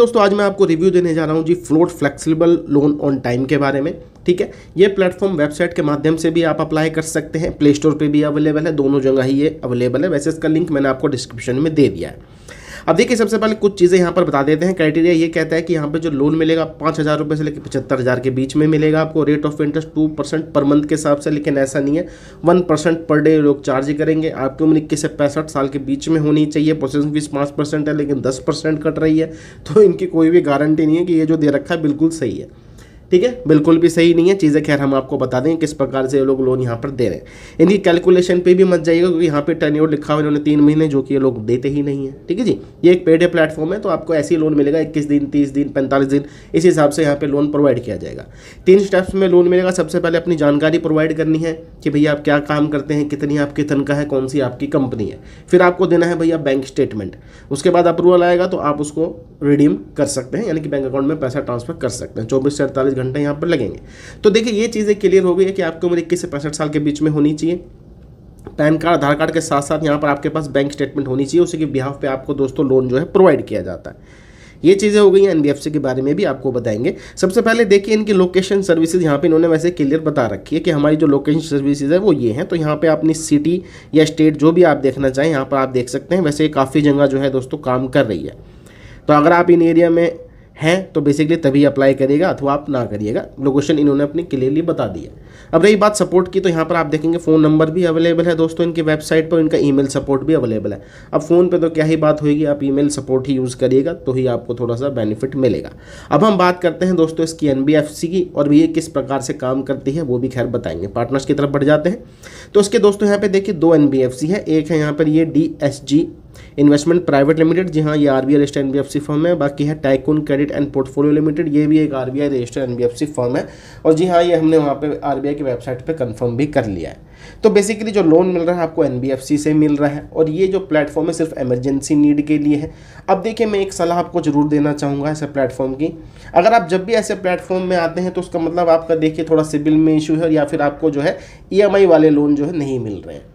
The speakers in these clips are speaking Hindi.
दोस्तों, आज मैं आपको रिव्यू देने जा रहा हूँ जी float flexible loan on time के बारे में। ठीक है, ये प्लेटफॉर्म वेबसाइट के माध्यम से भी आप अप्लाई कर सकते हैं, प्ले स्टोर पे भी अवेलेबल है, दोनों जगह ही ये अवेलेबल है। वैसे इसका लिंक मैंने आपको डिस्क्रिप्शन में दे दिया है। अब देखिए, सबसे पहले कुछ चीज़ें यहाँ पर बता देते हैं। क्राइटेरिया ये कहता है कि यहाँ पे जो लोन मिलेगा 5,000 रुपये से लेकर 75,000 के बीच में मिलेगा आपको। Rate of interest 2% per month के हिसाब से, लेकिन ऐसा नहीं है, 1% पर डे लोग चार्ज करेंगे। आपकी उम्र 21 से 65 साल के बीच में होनी चाहिए। प्रोसेसिंग फीस 5% है, लेकिन 10% कट रही है, तो इनकी कोई भी गारंटी नहीं है कि ये जो दे रखा है बिल्कुल सही है। ठीक है, बिल्कुल भी सही नहीं है चीज़ें। खैर, हम आपको बता दें किस प्रकार से ये लोग लोन यहाँ पर दे रहे हैं। इनकी कैलकुलेशन पे भी मत जाइएगा, क्योंकि यहाँ पे टेन्योर लिखा हुआ इन्होंने 3 महीने, जो कि ये लोग देते ही नहीं है। ठीक है जी, ये एक पेड प्लेटफॉर्म है, तो आपको ऐसे ही लोन मिलेगा 21 दिन, 30 दिन, 45 दिन, इस हिसाब से यहाँ पे लोन प्रोवाइड किया जाएगा। 3 स्टेप्स में लोन मिलेगा। सबसे पहले अपनी जानकारी प्रोवाइड करनी है कि भैया आप क्या काम करते हैं, कितनी आपकी तनख्वाह है, कौन सी आपकी कंपनी है। फिर आपको देना है भैया बैंक स्टेटमेंट। उसके बाद अप्रूवल आएगा तो आप उसको रिडीम कर सकते हैं, यानी कि बैंक अकाउंट में पैसा ट्रांसफर कर सकते हैं। 24 से 48 घंटे यहाँ पर लगेंगे। तो देखिए, ये चीज़ें क्लियर हो गई है कि आपकी उम्र 21 से 65 साल के बीच में होनी चाहिए। पैन कार्ड, आधार कार्ड के साथ साथ यहाँ पर आपके पास बैंक स्टेटमेंट होनी चाहिए। उसी के बिहाफ पे आपको दोस्तों लोन जो है प्रोवाइड किया जाता है। ये चीज़ें हो गई हैं। एनबीएफसी के बारे में भी आपको बताएंगे। सबसे पहले देखिए, इनकी लोकेशन सर्विसेज यहाँ पे इन्होंने वैसे क्लियर बता रखी है कि हमारी जो लोकेशन सर्विसेज है वो ये हैं। तो यहाँ पे अपनी सिटी या स्टेट जो भी आप देखना चाहें यहाँ पर आप देख सकते हैं। वैसे काफ़ी जगह जो है दोस्तों काम कर रही है, तो अगर आप इन एरिया में हैं तो बेसिकली तभी अप्लाई करिएगा, अथवा आप ना करिएगा। लोकेशन इन्होंने अपनी क्लियरली बता दी है। अब रही बात सपोर्ट की, तो यहाँ पर आप देखेंगे फ़ोन नंबर भी अवेलेबल है दोस्तों इनकी वेबसाइट पर। इनका ईमेल सपोर्ट भी अवेलेबल है। अब फ़ोन पे तो क्या ही बात होगी, आप ईमेल सपोर्ट ही यूज़ करिएगा तो ही आपको थोड़ा सा बेनिफिट मिलेगा। अब हम बात करते हैं दोस्तों इसकी एनबीएफसी की, और ये किस प्रकार से काम करती है वो भी खैर बताएंगे। पार्टनर्स की तरफ बढ़ जाते हैं। तो इसके दोस्तों यहाँ पे देखिए 2 एनबीएफसी है। एक है यहाँ पर ये DSG इन्वेस्टमेंट प्राइवेट लिमिटेड, जी हाँ, ये आरबीआई रजिस्टर्ड एनबीएफसी फर्म है। बाकी है tycoon credit and portfolio limited, ये भी एक आरबीआई रजिस्टर्ड एनबीएफसी फर्म है। और जी हाँ, ये हमने वहाँ पे आरबीआई की वेबसाइट पे कंफर्म भी कर लिया है। तो बेसिकली जो लोन मिल रहा है आपको एनबीएफसी से मिल रहा है, और ये जो प्लेटफॉर्म है सिर्फ इमरजेंसी नीड के लिए है। अब देखिए, मैं एक सलाह आपको जरूर देना चाहूँगा ऐसे प्लेटफॉर्म की। अगर आप जब भी ऐसे प्लेटफॉर्म में आते हैं तो उसका मतलब आपका देखिए थोड़ा सिबिल में इशू है, या फिर आपको जो है EMI वाले लोन जो है नहीं मिल रहे हैं।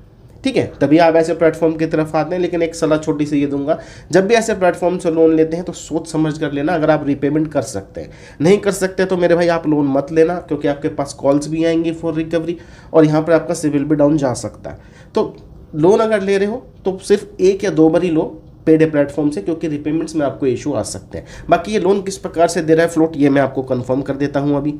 ठीक है, तभी आप ऐसे प्लेटफॉर्म की तरफ आते हैं। लेकिन एक सलाह छोटी सी ये दूंगा, जब भी ऐसे प्लेटफॉर्म से लोन लेते हैं तो सोच समझ कर लेना। अगर आप रिपेमेंट कर सकते हैं, नहीं कर सकते तो मेरे भाई आप लोन मत लेना, क्योंकि आपके पास कॉल्स भी आएंगी फॉर रिकवरी, और यहाँ पर आपका सिविल भी डाउन जा सकता है। तो लोन अगर ले रहे हो तो सिर्फ 1 या 2 बार ही लो पेड प्लेटफॉर्म से, क्योंकि रिपेमेंट्स में आपको इशू आ सकते हैं। बाकी ये लोन किस प्रकार से दे रहा है फ्लोट, ये मैं आपको कंफर्म कर देता हूँ अभी।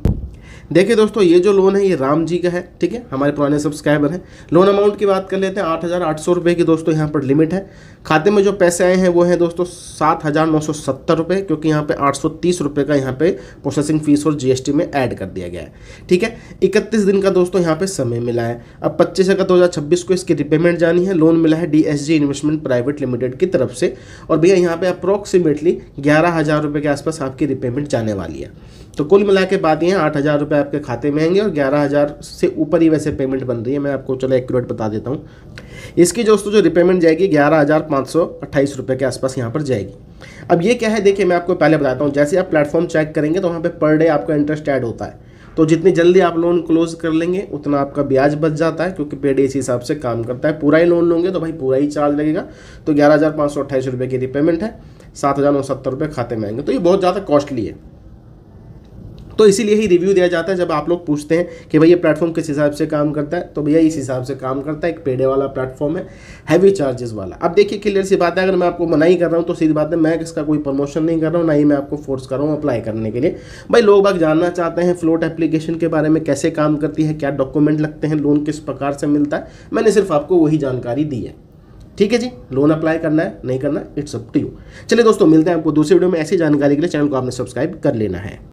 देखिए दोस्तों, ये जो लोन है ये राम जी का है। ठीक है, हमारे पुराने सब्सक्राइबर हैं। लोन अमाउंट की बात कर लेते हैं, 8,800 रुपये की दोस्तों यहाँ पर लिमिट है। खाते में जो पैसे आए हैं वो हैं दोस्तों 7,970 रुपये, क्योंकि यहाँ पे 830 रुपये का यहाँ पे प्रोसेसिंग फीस और GST में ऐड कर दिया गया है। ठीक है, 31 दिन का दोस्तों यहाँ पे समय मिला है। अब 25 अगस्त 2026 को इसकी रिपेमेंट जानी है। लोन मिला है DSG इन्वेस्टमेंट प्राइवेट लिमिटेड की तरफ से, और भैया यहाँ पे अप्रोक्सीमेटली 11,000 रुपये के आसपास आपकी रिपेमेंट जाने वाली है। तो कुल मिला के बाद ये 8,000 रुपये आपके खाते में आएंगे, और 11,000 से ऊपर ही वैसे पेमेंट बन रही है। मैं आपको चलो एक्यूरेट बता देता हूँ। इसकी दोस्तों जो रिपेमेंट जाएगी 11,528 रुपये के आसपास यहाँ पर जाएगी। अब ये क्या है, देखिए मैं आपको पहले बताता हूँ। जैसे आप प्लेटफॉर्म चेक करेंगे तो वहाँ पे पर डे आपका इंटरेस्ट ऐड होता है। तो जितनी जल्दी आप लोन क्लोज कर लेंगे उतना आपका ब्याज बच जाता है, क्योंकि पे डे इस हिसाब से काम करता है। पूरा ही लोन लोगे तो भाई पूरा ही चार्ज लगेगा। तो 11,528 रुपये की रिपेमेंट है, 7,970 रुपये खाते में आएंगे। तो ये बहुत ज़्यादा कॉस्टली है, तो इसीलिए ही रिव्यू दिया जाता है। जब आप लोग पूछते हैं कि भाई ये प्लेटफॉर्म किस हिसाब से काम करता है, तो भैया इस हिसाब से काम करता है। एक पेडे वाला प्लेटफॉर्म है, हैवी चार्जेस वाला। अब देखिए, क्लियर सी बात है, अगर मैं आपको मना ही कर रहा हूँ तो सीधी बात है, मैं इसका कोई प्रमोशन नहीं कर रहा हूँ, ना ही मैं आपको फोर्स कर रहा हूँ अप्लाई करने के लिए। भाई लोग बाग जानना चाहते हैं फ्लोट एप्लीकेशन के बारे में, कैसे काम करती है, क्या डॉक्यूमेंट लगते हैं, लोन किस प्रकार से मिलता है। मैंने सिर्फ आपको वही जानकारी दी है। ठीक है जी, लोन अप्लाई करना है नहीं करना, इट्स अप टू यू। चलिए दोस्तों, मिलते हैं आपको दूसरी वीडियो में। ऐसी जानकारी के लिए चैनल को आपने सब्सक्राइब कर लेना है।